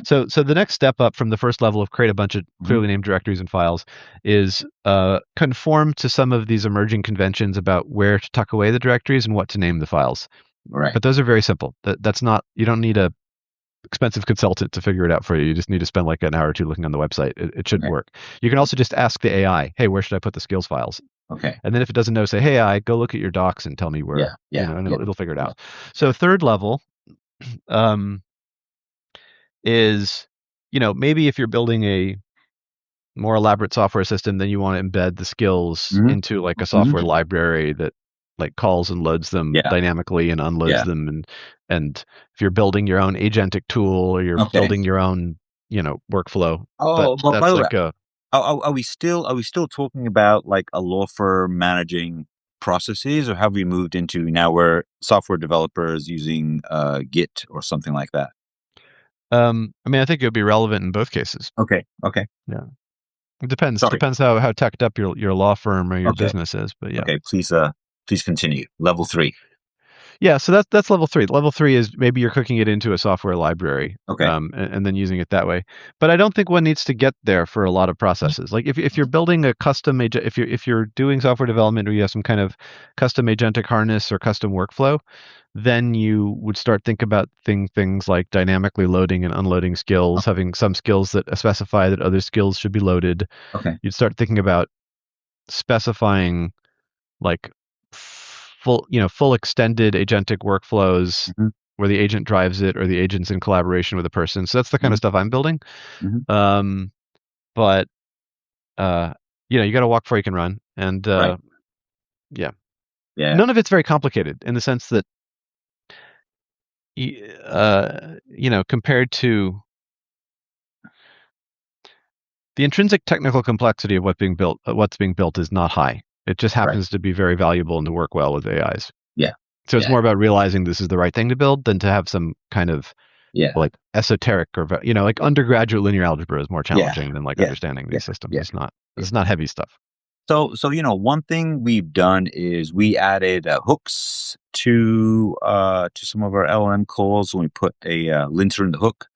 So the next step up from the first level of create a bunch of clearly named directories and files is conform to some of these emerging conventions about where to tuck away the directories and what to name the files. Right. But those are very simple. That's not, you don't need a expensive consultant to figure it out for you. You just need to spend like an hour or two looking on the website. It should work. You can also just ask the AI, hey, where should I put the skills files? Okay. And then if it doesn't know, say, hey, AI, go look at your docs and tell me where. And it'll figure it out. So third level is, maybe if you're building a more elaborate software system, then you want to embed the skills into like a software library that like calls and loads them dynamically and unloads them. And if you're building your own agentic tool or you're building your own, workflow. Oh, but by the like way, are we still talking about like a law firm managing processes, or have we moved into now where software developers using Git or something like that? I think it would be relevant in both cases. Okay. Yeah. It depends. Sorry. Depends how teched up your law firm or your business is. But yeah. Okay, please continue. Level 3. Yeah, so that's level three. Level three is maybe you're cooking it into a software library, Okay. and then using it that way. But I don't think one needs to get there for a lot of processes. Like if you're building a custom agent, if you're doing software development or you have some kind of custom agentic harness or custom workflow, then you would start think about things like dynamically loading and unloading skills, having some skills that specify that other skills should be loaded. Okay. You'd start thinking about specifying like full extended agentic workflows Hmm. where the agent drives it or the agent's in collaboration with a person. So that's the kind of stuff I'm building. Hmm. Um, but uh, you got to walk before you can run, and Right. yeah, Yeah. none of it's very complicated in the sense that compared to the intrinsic technical complexity of what's being built is not high. It just Right. happens to be very valuable and to work well with AIs. Yeah. So it's Yeah. more about realizing this is the right thing to build than to have some kind of Yeah. like esoteric or like undergraduate linear algebra is more Yeah. challenging than like Yeah. understanding Yeah. these systems. Yeah. It's not heavy stuff. So one thing we've done is we added hooks to some of our LLM calls when we put a linter in the hook.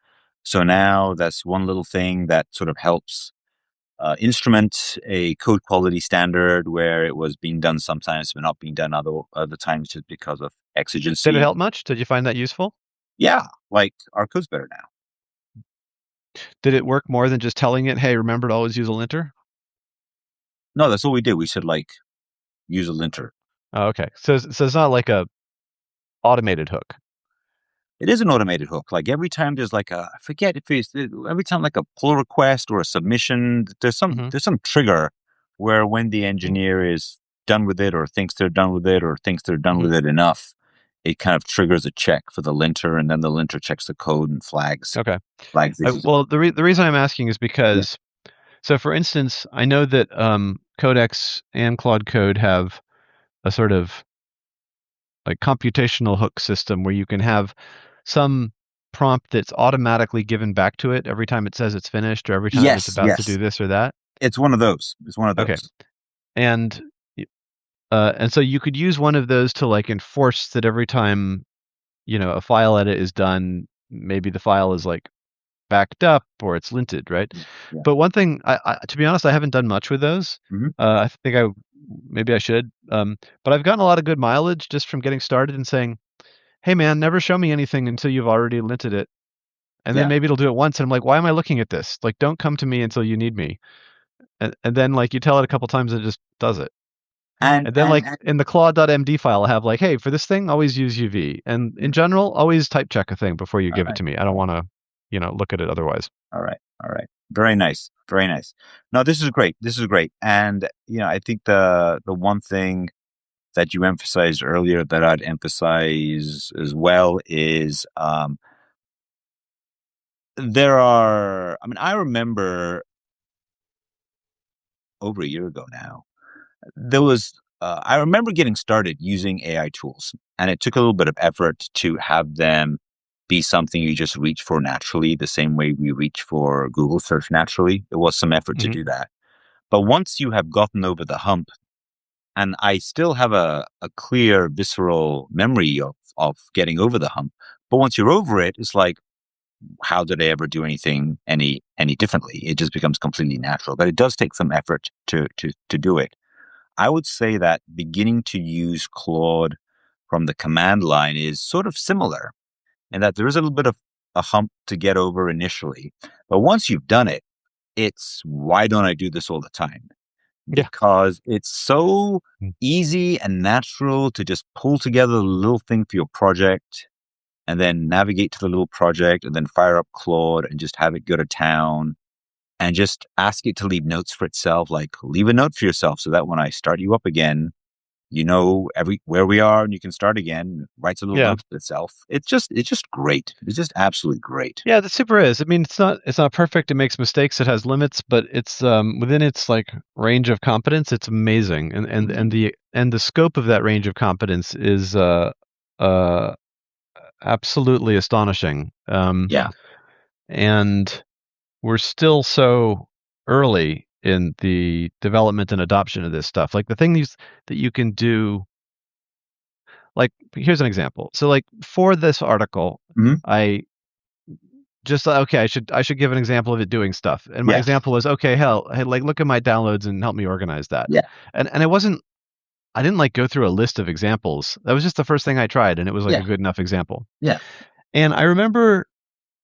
So now that's one little thing that sort of helps instrument a code quality standard where it was being done sometimes but not being done other times just because of Did it exigency. help much? Did you find that useful? Yeah, like our code's better now. Did it work more than just telling it, hey, remember to always use a linter? No, that's all we did. We said like use a linter. Oh, okay. So it's not like a automated hook. It is an automated hook. Like every time there's like I forget if it's every time like a pull request or a submission, Hmm. there's some trigger where when the engineer is done with it or thinks they're done with it or thinks they're done Hmm. with it enough, it kind of triggers a check for the linter, and then the linter checks the code and Okay. flags it. Well, the reason I'm asking is Yeah. because, so for instance, I know that Codex and Claude Code have a sort of like computational hook system where you can have some prompt that's automatically given back to it every time it says it's finished or every time it's Yes, about to do yes. this or that. It's one of those. It's one of Okay. those. And and so you could use one of those to like enforce that every time, a file edit is done, maybe the file is like backed up or it's linted, right? Yeah. But one thing, to be honest, I haven't done much with those. Hmm. I think maybe I should. But I've gotten a lot of good mileage just from getting started and saying, "Hey, man, never show me anything until you've already linted it." And then Yeah. maybe it'll do it once, and I'm like, "Why am I looking at this? Like, don't come to me until you need me." And then like you tell it a couple times, and it just does it. And And then and like and in the claw.md file, I have like, "Hey, for this thing, always use UV." And in general, always type check a thing before you all give it right. to me. I don't want to, look at it otherwise. All right. All right. Very nice. Very nice. No, this is great. This is great. And I think the one thing that you emphasized earlier that I'd emphasize as well is I remember over a year ago now, I remember getting started using AI tools, and it took a little bit of effort to have them be something you just reach for naturally, the same way we reach for Google search naturally. There was some effort to Hmm. do that. But once you have gotten over the hump, and I still have a clear visceral memory of getting over the hump, but once you're over it, it's like, how did I ever do anything any differently? It just becomes completely natural. But it does take some effort to do it. I would say that beginning to use Claude from the command line is sort of similar in that there is a little bit of a hump to get over initially. But once you've done it, it's why don't I do this all the time? Yeah. Because it's so Mm. easy and natural to just pull together a little thing for your project and then navigate to the little project and then fire up Claude and just have it go to town and just ask it to leave notes for itself. Like leave a note for yourself so that when I start you up again, you know where we are and you can start again. Writes a little Yeah. note to itself. It's just great. It's just absolutely great. Yeah, the super is. I mean, it's not perfect. It makes mistakes. It has limits, but it's within its like range of competence. It's amazing, and the scope of that range of competence is uh absolutely astonishing. Yeah. And we're still so early in the development and adoption of this stuff. Like the things that you can do, like, here's an example. So like for this article, Mhm. I just thought, okay, I should give an example of it doing stuff. And my Yeah. example was, okay, hell, hey, like look at my downloads and help me organize that. Yeah. And I didn't like go through a list of examples. That was just the first thing I tried, and it was like Yeah. a good enough example. Yeah. And I remember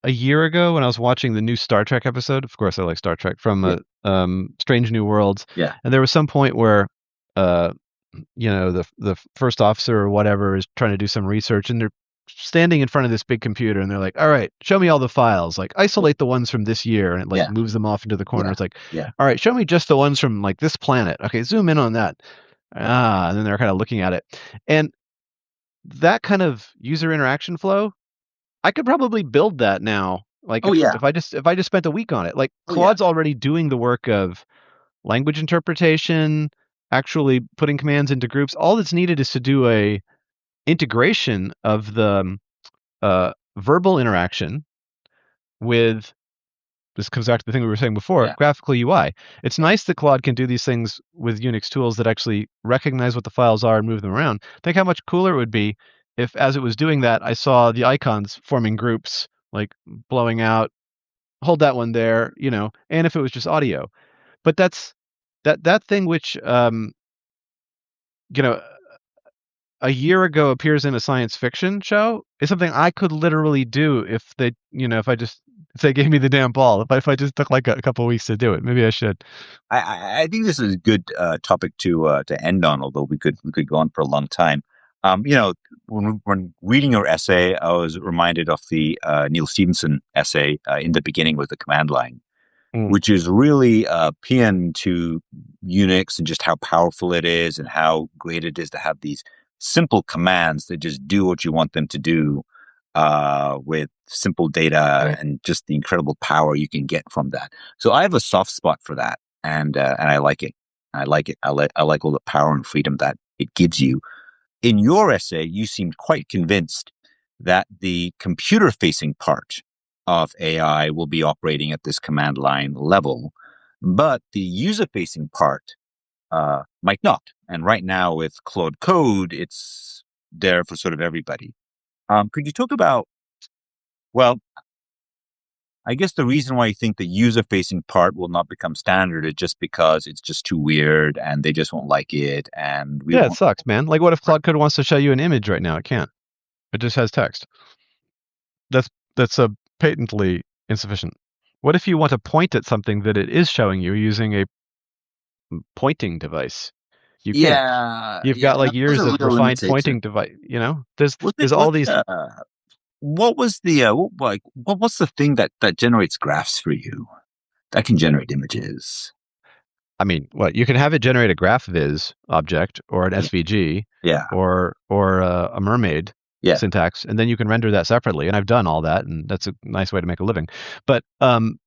a year ago when I was watching the new Star Trek episode. Of course, I like Star Trek from Yeah. Strange New Worlds. Yeah. And there was some point where, the first officer or whatever is trying to do some research, and they're standing in front of this big computer, and they're like, "All right, show me all the files. Like, isolate the ones from this year," and it like Yeah. moves them off into the corner. Yeah. It's like, Yeah. "All right, show me just the ones from like this planet. Okay, zoom in on that." And then they're kind of looking at it, and that kind of user interaction flow, I could probably build that now. Like Oh yeah. if I just spent a week on it, like Oh yeah. Claude's already doing the work of language interpretation, actually putting commands into groups. All that's needed is to do a integration of the verbal interaction with, this comes back to the thing we were saying before, Yeah. graphical UI. It's nice that Claude can do these things with Unix tools that actually recognize what the files are and move them around. Think how much cooler it would be if, as it was doing that, I saw the icons forming groups, like blowing out, hold that one there, and if it was just audio. But that thing which, you know, a year ago appears in a science fiction show is something I could literally do if they, if they gave me the damn ball. If I just took like a couple of weeks to do it, maybe I should. I think this is a good topic to end on, although we could go on for a long time. When reading your essay, I was reminded of the Neil Stevenson essay in the beginning with the command line, Mm. which is really a paean to Unix and just how powerful it is and how great it is to have these simple commands that just do what you want them to do with simple data and just the incredible power you can get from that. So I have a soft spot for that, and I like it. I like it. I like all the power and freedom that it gives you. In your essay, you seemed quite convinced that the computer-facing part of AI will be operating at this command line level, but the user-facing part might not. And right now with Claude Code, it's there for sort of everybody. Could you talk about, well, I guess the reason why you think the user-facing part will not become standard is just because it's just too weird and they just won't like it, and we Yeah, it won't. sucks, man. Like, what if Claude Code wants to show you an image right now? It can't. It just has text. That's a patently insufficient. What if you want to point at something that it is showing you using a pointing device? You can't. Yeah, You've yeah, got like no, there's years a of real refined limitation. pointing device. Was it? There's all these. What was the what's the thing that generates graphs for you? That can generate images. I mean, what you can have it generate a graph viz object or an Yeah, SVG yeah, or a mermaid yeah, syntax, and then you can render that separately. And I've done all that, and that's a nice way to make a living. But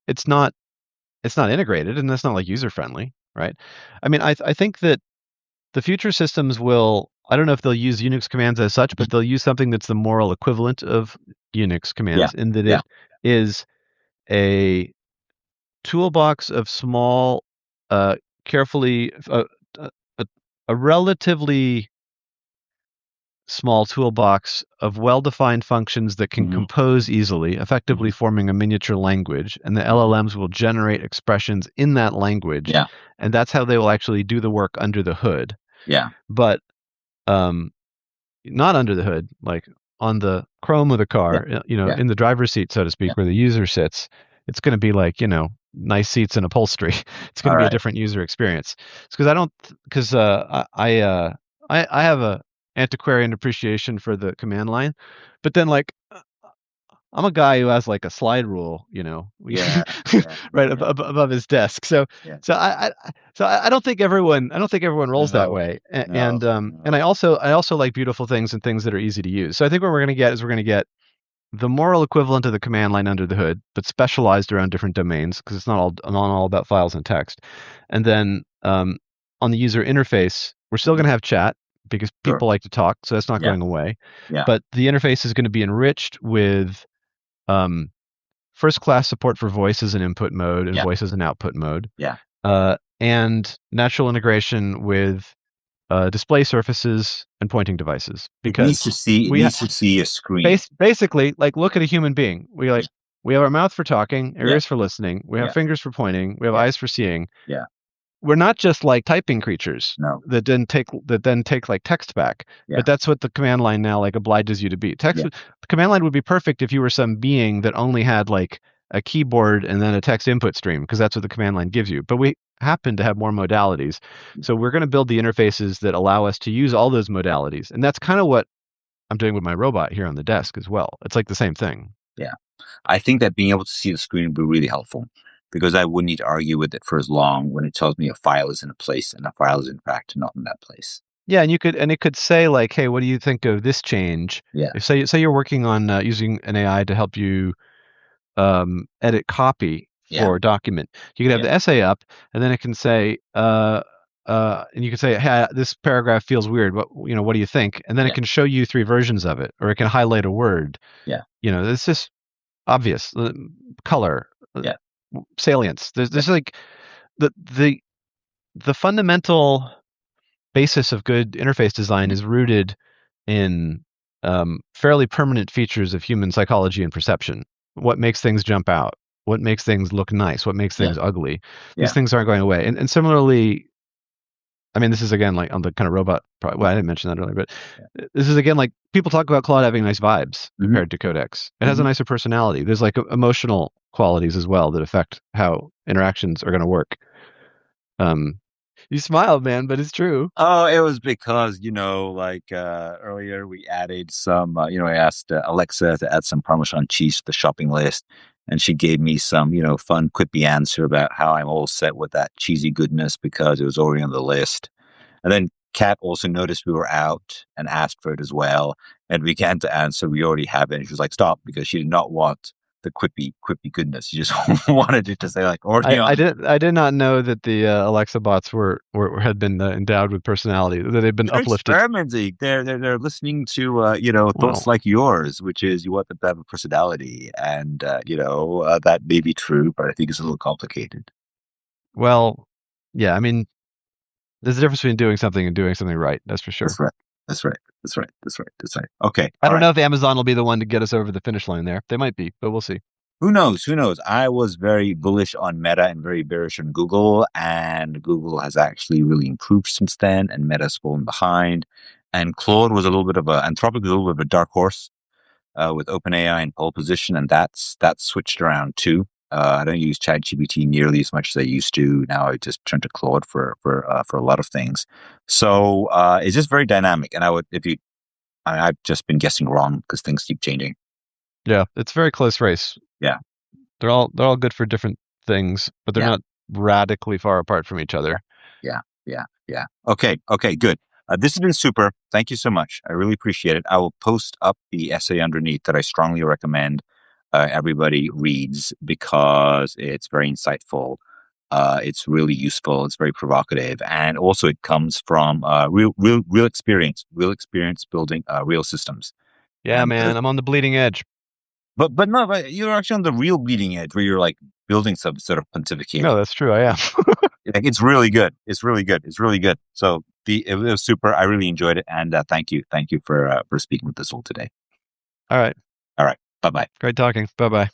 it's not integrated, and that's not like user friendly, right? I mean, I think that the future systems will. I don't know if they'll use Unix commands as such, but they'll use something that's the moral equivalent of Unix yeah, commands, in that yeah. it is a toolbox of small, uh, carefully, a, a relatively small toolbox of well-defined functions that can Mhm, compose easily, effectively mhm. forming a miniature language, and the LLMs will generate expressions in that language, Yeah, and that's how they will actually do the work under the hood. yeah, But um, not under the hood, like on the chrome of the yeah, car, yeah. in the driver's seat, so to Yeah. speak, where the user sits. It's going to be like, nice seats and upholstery. It's going All to be a right. different user experience. It's because I have a antiquarian appreciation for the command line, but then like I'm a guy who has like a slide rule, Yeah, yeah, right yeah, above his desk. So yeah. so I don't think everyone rolls that No, way. no, And no. I also like beautiful things and things that are easy to use. So I think what we're going to get is we're going to get the moral equivalent of the command line under the hood, but specialized around different domains because it's not all about files and text. And then on the user interface, we're still going to have chat because Sure. people like to talk, so that's not Yeah, going away. yeah, But the interface is going to be enriched with um, first class support for voice as an input mode and yeah, voice as an output mode, yeah, and natural integration with display surfaces, and pointing devices. It needs Because to see. It we needs to see a screen. basically, like, look at a human being. We have our mouth for talking, our Yeah. ears for listening, we have Yeah. fingers for pointing, we have Yeah. eyes for seeing. Yeah. We're not just like typing creatures No. that then take like text back. Yeah. But that's what the command line now like obliges you to be. The command line would be perfect if you were some being that only had like a keyboard and then a text input stream, because that's what the command line gives you. But we happen to have more modalities. So we're going to build the interfaces that allow us to use all those modalities. And that's kind of what I'm doing with my robot here on the desk as well. It's like the same thing. Yeah. I think that being able to see the screen would be really helpful, because I wouldn't need to argue with it for as long when it tells me a file is in a place and a file is in fact not in that place. Yeah, and it could say like, hey, what do you think of this change? Yeah. If say you're working on using an AI to help you edit copy for a document, you could have the essay up, and then it can say, and you can say, hey, this paragraph feels weird. What do you think? And then it can show you 3 versions of it, or it can highlight a word. Yeah. It's just obvious. Color. Salience. There's like the fundamental basis of good interface design is rooted in fairly permanent features of human psychology and perception. What makes things jump out? What makes things look nice? What makes things ugly? These things aren't going away. And similarly, I mean, this is again like on the kind of robot. Well, I didn't mention that earlier, but this is again like people talk about Claude having nice vibes compared to Codex. It has a nicer personality. There's like emotional qualities as well that affect how interactions are going to work. You smiled, man, but it's true. Oh, it was because, earlier we added some, I asked Alexa to add some Parmesan cheese to the shopping list, and she gave me some, fun, quippy answer about how I'm all set with that cheesy goodness because it was already on the list. And then Kat also noticed we were out and asked for it as well, and began to answer, we already have it. And she was like, stop, because she did not want the quippy goodness. She just wanted it to say like, already on. I did not know that the Alexa bots had been endowed with personality, that they've been They're uplifted. Experimenting. They're listening to thoughts like yours, which is you want them to have a personality, and that may be true, but I think it's a little complicated. Well, yeah, I mean, there's a difference between doing something and doing something right. That's for sure. That's right. Okay. I don't know if Amazon will be the one to get us over the finish line there. They might be, but we'll see. Who knows? I was very bullish on Meta and very bearish on Google, and Google has actually really improved since then, and Meta's fallen behind. And Claude was Anthropic was a little bit of a dark horse with OpenAI in pole position, and that's switched around too. I don't use ChatGPT nearly as much as I used to. Now I just turn to Claude for a lot of things. So it's just very dynamic, and I've just been guessing wrong because things keep changing. Yeah, it's a very close race. Yeah, they're all good for different things, but they're not radically far apart from each other. Yeah. Okay, good. This has been super. Thank you so much. I really appreciate it. I will post up the essay underneath that I strongly recommend everybody reads because it's very insightful. It's really useful. It's very provocative, and also it comes from real experience building real systems. Yeah, man, I'm on the bleeding edge. But you're actually on the real bleeding edge where you're like building some sort of pontificating. No, that's true. I am. Like, it's really good. So it was super. I really enjoyed it, and thank you for speaking with us all today. All right. Bye bye. Great talking. Bye bye.